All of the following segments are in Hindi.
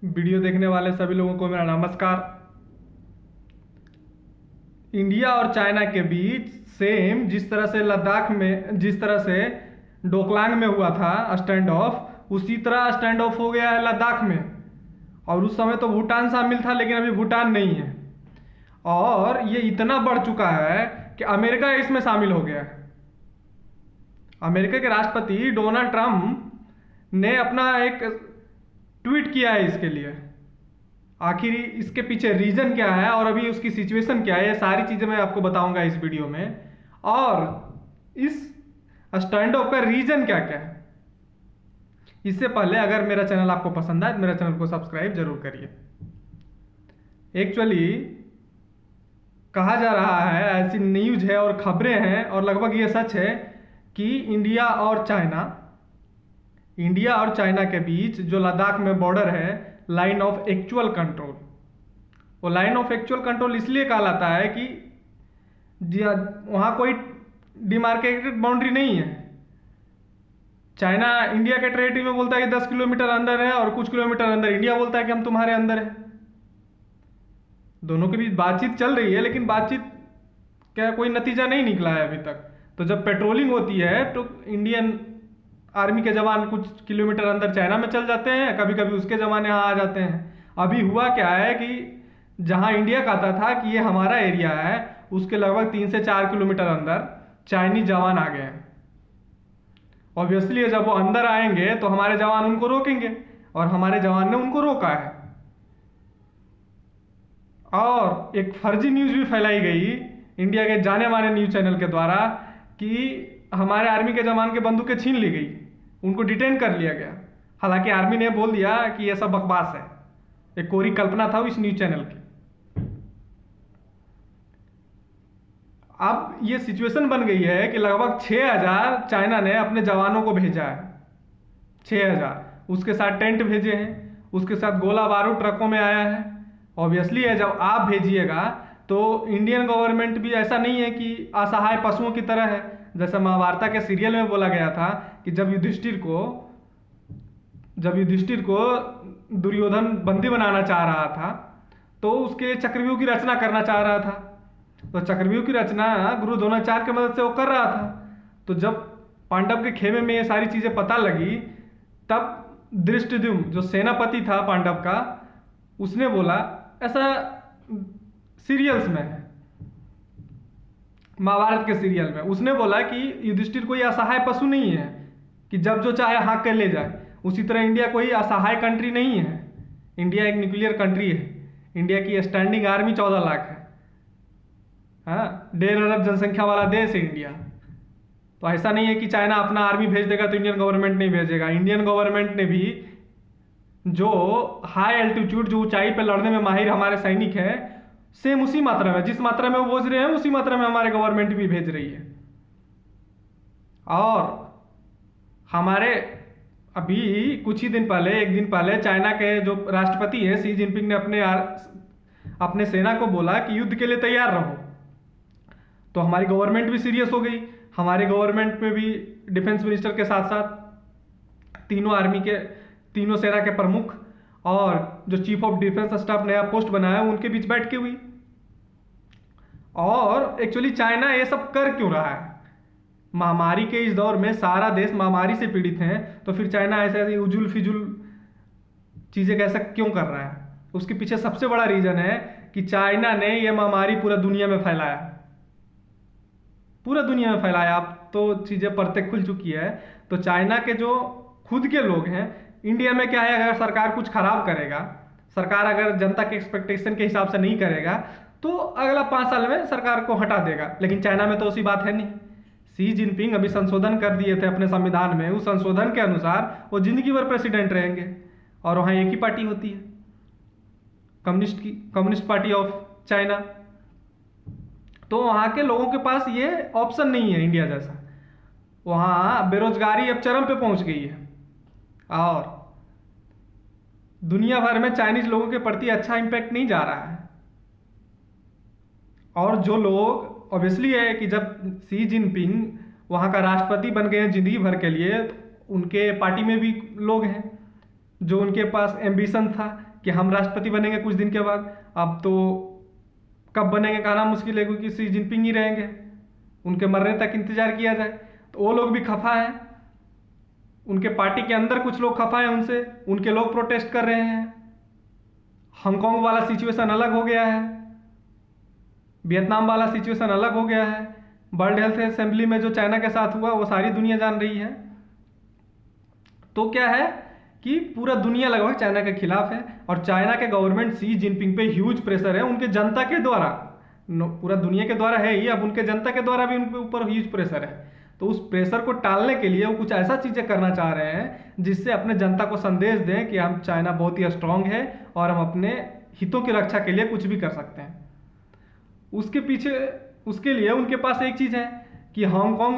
वीडियो देखने वाले सभी लोगों को मेरा नमस्कार। इंडिया और चाइना के बीच सेम जिस तरह से लद्दाख में, जिस तरह से डोकलांग में हुआ था स्टैंड ऑफ, उसी तरह स्टैंड ऑफ हो गया है लद्दाख में। और उस समय तो भूटान शामिल था, लेकिन अभी भूटान नहीं है। और ये इतना बढ़ चुका है कि अमेरिका इसमें शामिल हो गया है। अमेरिका के राष्ट्रपति डोनाल्ड ट्रंप ने अपना एक ट्वीट किया है इसके लिए। आखिर इसके पीछे रीजन क्या है और अभी उसकी सिचुएशन क्या है, ये सारी चीजें मैं आपको बताऊंगा इस वीडियो में। और इस स्टैंड ऑफ का रीजन क्या क्या है। इससे पहले अगर मेरा चैनल आपको पसंद आए तो मेरा चैनल को सब्सक्राइब जरूर करिए। एक्चुअली कहा जा रहा है, ऐसी न्यूज है और खबरें हैं और लगभग ये सच है कि इंडिया और चाइना के बीच जो लद्दाख में बॉर्डर है, लाइन ऑफ एक्चुअल कंट्रोल, वो लाइन ऑफ एक्चुअल कंट्रोल इसलिए कहलाता है कि वहां कोई डिमार्केटेड बाउंड्री नहीं है। चाइना इंडिया के टेरिटरी में बोलता है कि 10 किलोमीटर अंदर है और कुछ किलोमीटर अंदर इंडिया बोलता है कि हम तुम्हारे अंदर है। दोनों के बीच बातचीत चल रही है, लेकिन बातचीत क्या कोई नतीजा नहीं निकला है अभी तक। तो जब पेट्रोलिंग होती है तो इंडियन आर्मी के जवान कुछ किलोमीटर अंदर चाइना में चल जाते हैं, कभी कभी उसके जवान यहाँ आ जाते हैं। अभी हुआ क्या है कि जहाँ इंडिया कहता था कि ये हमारा एरिया है, उसके लगभग 3 से 4 किलोमीटर अंदर चाइनीज जवान आ गए हैं। ऑब्वियसली जब वो अंदर आएंगे तो हमारे जवान उनको रोकेंगे, और हमारे जवान ने उनको रोका है। और एक फर्जी न्यूज भी फैलाई गई इंडिया के जाने माने न्यूज चैनल के द्वारा कि हमारे आर्मी के जवान के बंदूकें छीन ली गई, उनको डिटेन कर लिया गया। हालांकि आर्मी ने बोल दिया कि यह सब बकवास है, एक कोरी कल्पना था इस न्यूज चैनल की। अब ये सिचुएशन बन गई है कि लगभग 6000 चाइना ने अपने जवानों को भेजा है। 6000, उसके साथ टेंट भेजे हैं, उसके साथ गोला बारूद ट्रकों में आया है। ऑब्वियसली है, जब आप भेजिएगा तो इंडियन गवर्नमेंट भी ऐसा नहीं है कि असहाय पशुओं की तरह है। जैसा महाभारत के सीरियल में बोला गया था कि जब युधिष्ठिर को दुर्योधन बंदी बनाना चाह रहा था तो उसके लिए चक्रव्यूह की रचना करना चाह रहा था। तो चक्रव्यूह की रचना गुरु द्रोणाचार्य की मदद से वो कर रहा था। तो जब पांडव के खेमे में ये सारी चीजें पता लगी, तब धृष्टद्युम्न जो सेनापति था पांडव का, उसने बोला, ऐसा सीरियल्स में है, महाभारत के सीरियल में उसने बोला कि युधिष्ठिर कोई असहाय पशु नहीं है कि जब जो चाहे हाँक कर ले जाए। उसी तरह इंडिया कोई असहाय कंट्री नहीं है। इंडिया एक न्यूक्लियर कंट्री है। इंडिया की स्टैंडिंग आर्मी 14 लाख है। हाँ, 1.5 अरब जनसंख्या वाला देश है इंडिया। तो ऐसा नहीं है कि चाइना अपना आर्मी भेज देगा तो इंडियन गवर्नमेंट नहीं भेजेगा। इंडियन गवर्नमेंट ने भी जो हाई एल्टीट्यूड, जो ऊंचाई पर लड़ने में माहिर हमारे सैनिक हैं, सेम उसी मात्रा में, जिस मात्रा में वो भेज रहे हैं उसी मात्रा में हमारे गवर्नमेंट भी भेज रही है। और हमारे अभी कुछ ही दिन पहले, एक दिन पहले, चाइना के जो राष्ट्रपति हैं शी जिनपिंग ने अपने सेना को बोला कि युद्ध के लिए तैयार रहो। तो हमारी गवर्नमेंट भी सीरियस हो गई। हमारे गवर्नमेंट में भी डिफेंस मिनिस्टर के साथ साथ तीनों सेना के प्रमुख और जो चीफ ऑफ डिफेंस स्टाफ नया पोस्ट बनाया उनके बीच बैठ के हुई। और एक्चुअली चाइना ये सब कर क्यों रहा है? महामारी के इस दौर में सारा देश महामारी से पीड़ित हैं, तो फिर चाइना ऐसे उजुल फिजुल चीजें कैसा क्यों कर रहा है? उसके पीछे सबसे बड़ा रीजन है कि चाइना ने यह महामारी पूरा दुनिया में फैलाया। पूरा दुनिया में फैलाया। अब तो चीजें परतें खुल चुकी है। तो चाइना के जो खुद के लोग हैं, इंडिया में क्या है, अगर सरकार कुछ खराब करेगा, सरकार अगर जनता के एक्सपेक्टेशन के हिसाब से नहीं करेगा तो अगला 5 साल में सरकार को हटा देगा। लेकिन चाइना में तो उसी बात है नहीं। शी जिनपिंग अभी संशोधन कर दिए थे अपने संविधान में, उस संशोधन के अनुसार वो जिंदगी भर प्रेसिडेंट रहेंगे। और वहां एक ही पार्टी होती है, कम्युनिस्ट पार्टी ऑफ चाइना। तो वहां के लोगों के पास ये ऑप्शन नहीं है इंडिया जैसा। वहां बेरोजगारी अब चरम पे पहुंच गई है और दुनिया भर में चाइनीज लोगों के प्रति अच्छा इंपैक्ट नहीं जा रहा है। और जो लोग, ऑब्वियसली है कि जब शी जिनपिंग वहां का राष्ट्रपति बन गए हैं जिंदगी भर के लिए, तो उनके पार्टी में भी लोग हैं जो उनके पास एम्बिशन था कि हम राष्ट्रपति बनेंगे कुछ दिन के बाद, अब तो कब बनेंगे कहना मुश्किल है, क्योंकि शी जिनपिंग ही रहेंगे, उनके मरने तक इंतजार किया जाए। तो वो लोग भी खफा हैं, उनके पार्टी के अंदर कुछ लोग खफा हैं उनसे, उनके लोग प्रोटेस्ट कर रहे हैं। हांगकांग वाला सिचुएशन अलग हो गया है, वियतनाम वाला सिचुएशन अलग हो गया है। वर्ल्ड हेल्थ असेंबली में जो चाइना के साथ हुआ वो सारी दुनिया जान रही है। तो क्या है कि पूरा दुनिया लगभग चाइना के खिलाफ है, और चाइना के गवर्नमेंट शी जिनपिंग पे ह्यूज प्रेशर है उनके जनता के द्वारा, पूरा दुनिया के द्वारा है ही, अब उनके जनता के द्वारा भी उनके ऊपर ह्यूज प्रेशर है। तो उस प्रेशर को टालने के लिए वो कुछ ऐसा चीज़ें करना चाह रहे हैं जिससे अपने जनता को संदेश दें कि हम चाइना बहुत ही स्ट्रांग है और हम अपने हितों की रक्षा के लिए कुछ भी कर सकते हैं। उसके पीछे, उसके लिए उनके पास एक चीज़ है कि हांगकांग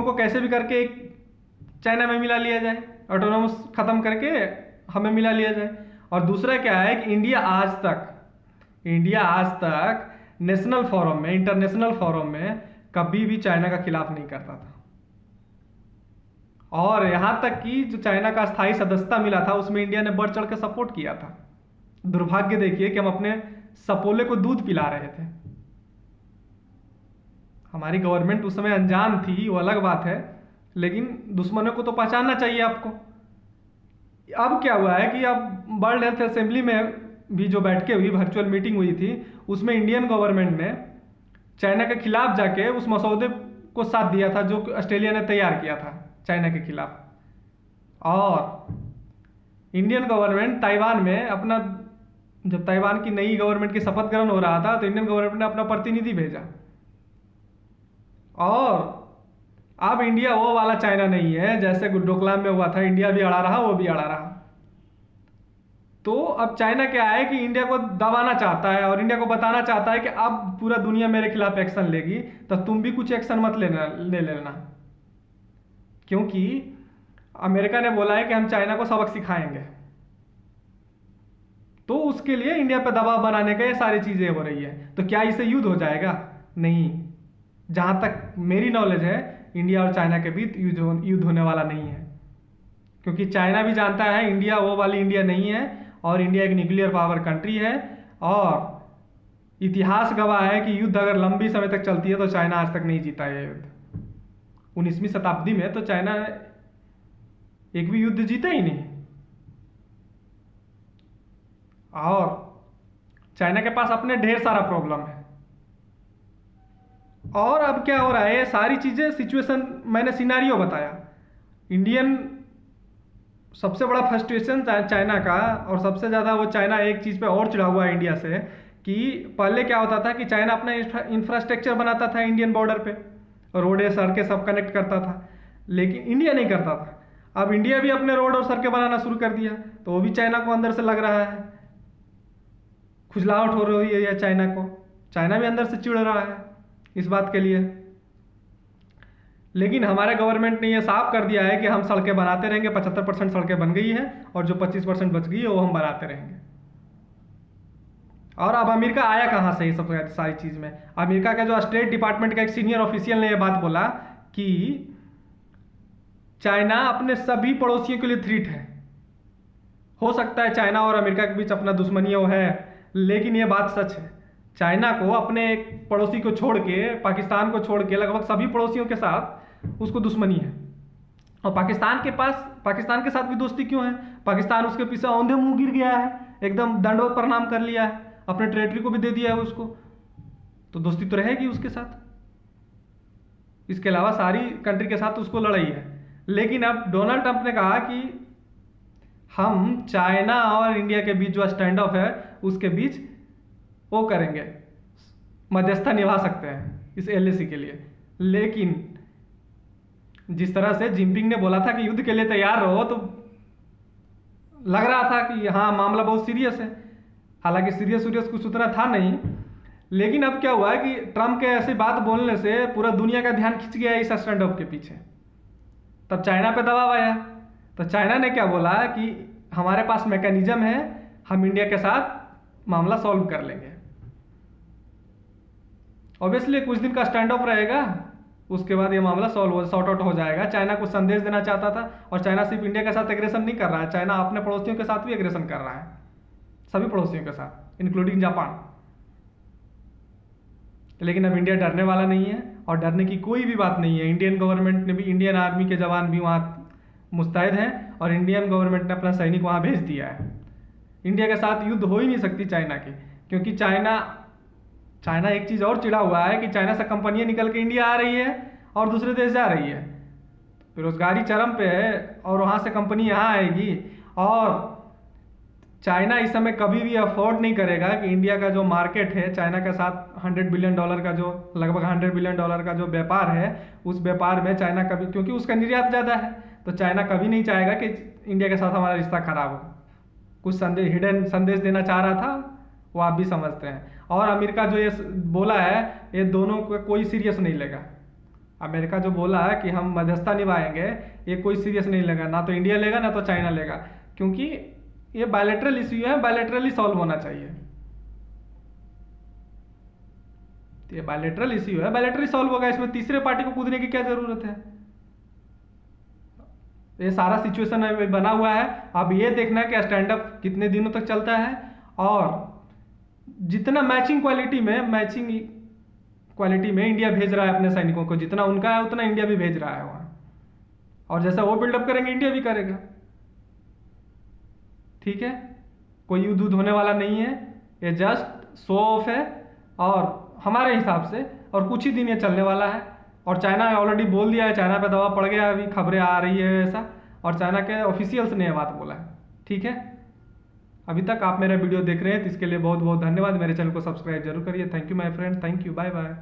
को कैसे भी करके एक चाइना में मिला लिया जाए, ऑटोनॉमस ख़त्म करके हमें मिला लिया जाए। और दूसरा क्या है कि इंडिया आज तक नेशनल फोरम में, इंटरनेशनल फोरम में कभी भी चाइना का खिलाफ नहीं करता था, और यहाँ तक कि जो चाइना का स्थायी सदस्यता मिला था उसमें इंडिया ने बढ़ चढ़ के सपोर्ट किया था। दुर्भाग्य देखिए कि हम अपने सपोले को दूध पिला रहे थे। हमारी गवर्नमेंट उस समय अनजान थी, वो अलग बात है, लेकिन दुश्मनों को तो पहचानना चाहिए आपको। अब क्या हुआ है कि अब वर्ल्ड हेल्थ असेंबली में भी जो बैठकें हुई, वर्चुअल मीटिंग हुई थी, उसमें इंडियन गवर्नमेंट ने चाइना के खिलाफ जाके उस मसौदे को साथ दिया था जो ऑस्ट्रेलिया ने तैयार किया था चाइना के खिलाफ। और इंडियन गवर्नमेंट ताइवान में अपना, जब ताइवान की नई गवर्नमेंट की शपथ ग्रहण हो रहा था तो इंडियन गवर्नमेंट ने अपना प्रतिनिधि भेजा। और अब इंडिया वो वाला चाइना नहीं है जैसे डोकलाम में हुआ था, इंडिया भी अड़ा रहा, वो भी अड़ा रहा। तो अब चाइना क्या है कि इंडिया को दबाना चाहता है और इंडिया को बताना चाहता है कि अब पूरा दुनिया मेरे खिलाफ एक्शन लेगी तो तुम भी कुछ एक्शन मत ले लेना, क्योंकि अमेरिका ने बोला है कि हम चाइना को सबक सिखाएंगे। तो उसके लिए इंडिया पर दबाव बनाने का ये सारी चीजें हो रही है। तो क्या इसे युद्ध हो जाएगा? नहीं, जहां तक मेरी नॉलेज है इंडिया और चाइना के बीच युद्ध होने वाला नहीं है, क्योंकि चाइना भी जानता है इंडिया वो वाली इंडिया नहीं है, और इंडिया एक न्यूक्लियर पावर कंट्री है। और इतिहास गवाह है कि युद्ध अगर लंबी समय तक चलती है तो चाइना आज तक नहीं जीता है युद्ध। 19वीं शताब्दी में तो चाइना एक भी युद्ध जीता ही नहीं। और चाइना के पास अपने ढेर सारा प्रॉब्लम है। और अब क्या हो रहा है, सारी चीजें सिचुएशन मैंने सिनारियो बताया। इंडियन सबसे बड़ा फ्रस्ट्रेशन चाइना का, और सबसे ज़्यादा वो चाइना एक चीज़ पे और चिढ़ा हुआ है इंडिया से, कि पहले क्या होता था कि चाइना अपना इंफ्रास्ट्रक्चर बनाता था इंडियन बॉर्डर पे, रोडें सड़कें सब कनेक्ट करता था, लेकिन इंडिया नहीं करता था। अब इंडिया भी अपने रोड और सड़कें बनाना शुरू कर दिया, तो वो भी चाइना को अंदर से लग रहा है, खुजलाहट हो रही है चाइना को। चाइना भी अंदर से चिढ़ रहा है इस बात के लिए। लेकिन हमारे गवर्नमेंट ने ये साफ कर दिया है कि हम सड़कें बनाते रहेंगे, 75% सड़कें बन गई हैं, और जो 25% बच गई है वो हम बनाते रहेंगे। और अब अमेरिका आया कहाँ से ये सब सारी चीज़ में? अमेरिका का जो स्टेट डिपार्टमेंट का एक सीनियर ऑफिशियल ने ये बात बोला कि चाइना अपने सभी पड़ोसियों के लिए थ्रेट है। हो सकता है चाइना और अमेरिका के बीच अपना दुश्मनी वो है, लेकिन ये बात सच है। चाइना को अपने एक पड़ोसी को छोड़ के, पाकिस्तान को छोड़ के, लगभग सभी पड़ोसियों के साथ उसको दुश्मनी है। और पाकिस्तान के साथ भी दोस्ती क्यों है? पाकिस्तान उसके पीछे औंधे मुंह गिर गया है, एकदम दंडवत प्रणाम कर लिया है, अपने टेरिटरी को भी दे दिया है उसको, तो दोस्ती तो रहेगी उसके साथ। इसके अलावा सारी कंट्री के साथ उसको लड़ाई है। लेकिन अब डोनाल्ड ट्रंप ने कहा कि हम चाइना और इंडिया के बीच जो स्टैंड ऑफ है उसके बीच वो करेंगे, मध्यस्थता निभा सकते हैं इस एलएसी के लिए। लेकिन जिस तरह से जिनपिंग ने बोला था कि युद्ध के लिए तैयार रहो, तो लग रहा था कि हाँ मामला बहुत सीरियस है। हालांकि सीरियस कुछ उतना था नहीं, लेकिन अब क्या हुआ है कि ट्रंप के ऐसी बात बोलने से पूरा दुनिया का ध्यान खिंच गया इस स्टैंड ऑफ के पीछे। तब चाइना पे दबाव आया, तो चाइना ने क्या बोला कि हमारे पास मैकेनिज्म है, हम इंडिया के साथ मामला सॉल्व कर लेंगे। ऑब्वियसली कुछ दिन का स्टैंड ऑफ रहेगा, उसके बाद ये मामला सॉर्ट आउट हो जाएगा। चाइना को संदेश देना चाहता था, और चाइना सिर्फ इंडिया के साथ एग्रेशन नहीं कर रहा है, चाइना अपने पड़ोसियों के साथ भी एग्रेशन कर रहा है, सभी पड़ोसियों के साथ इंक्लूडिंग जापान। लेकिन अब इंडिया डरने वाला नहीं है, और डरने की कोई भी बात नहीं है। इंडियन गवर्नमेंट ने भी, इंडियन आर्मी के जवान भी वहाँ मुस्तैद हैं, और इंडियन गवर्नमेंट ने अपना सैनिक वहाँ भेज दिया है। इंडिया के साथ युद्ध हो ही नहीं सकती चाइना की, क्योंकि चाइना एक चीज़ और चिढ़ा हुआ है कि चाइना से कंपनियाँ निकल के इंडिया आ रही है और दूसरे देश जा रही है। बेरोजगारी चरम पे है, और वहाँ से कंपनी यहाँ आएगी। और चाइना इस समय कभी भी अफोर्ड नहीं करेगा कि इंडिया का जो मार्केट है, चाइना के साथ $100 बिलियन का जो, लगभग $100 बिलियन का जो व्यापार है, उस व्यापार में चाइना कभी, क्योंकि उसका निर्यात ज़्यादा है, तो चाइना कभी नहीं चाहेगा कि इंडिया के साथ हमारा रिश्ता खराब हो। कुछ हिडन संदेश देना चाह रहा था, वो आप भी समझते हैं। और अमेरिका जो ये बोला है, ये दोनों को कोई सीरियस नहीं लेगा। अमेरिका जो बोला है कि हम मध्यस्थता निभाएंगे, ये कोई सीरियस नहीं लेगा, ना तो इंडिया लेगा ना तो चाइना लेगा, क्योंकि ये बायलैटरल इश्यू है, बायलैटरली सॉल्व होना चाहिए। ये बायलैटरल इश्यू है, बायलैटरली सॉल्व होगा, इसमें तीसरे पार्टी को कूदने की क्या जरूरत है। ये सारा सिचुएशन बना हुआ है। अब ये देखना है कि स्टैंड अप कितने दिनों तक चलता है, और जितना मैचिंग क्वालिटी में इंडिया भेज रहा है अपने सैनिकों को, जितना उनका है उतना इंडिया भी भेज रहा है वहाँ, और जैसा वो बिल्डअप करेंगे इंडिया भी करेगा। ठीक है, कोई युद्ध होने वाला नहीं है, ये जस्ट शो ऑफ है, और हमारे हिसाब से और कुछ ही दिन ये चलने वाला है। और चाइना ऑलरेडी बोल दिया है, चाइना पे दबाव पड़ गया, अभी खबरें आ रही है ऐसा, और चाइना के ऑफिशियल्स ने यह बात बोला है। ठीक है, अभी तक आप मेरा वीडियो देख रहे हैं तो इसके लिए बहुत बहुत धन्यवाद। मेरे चैनल को सब्सक्राइब जरूर करिए। Thank you my friend, thank you, bye bye.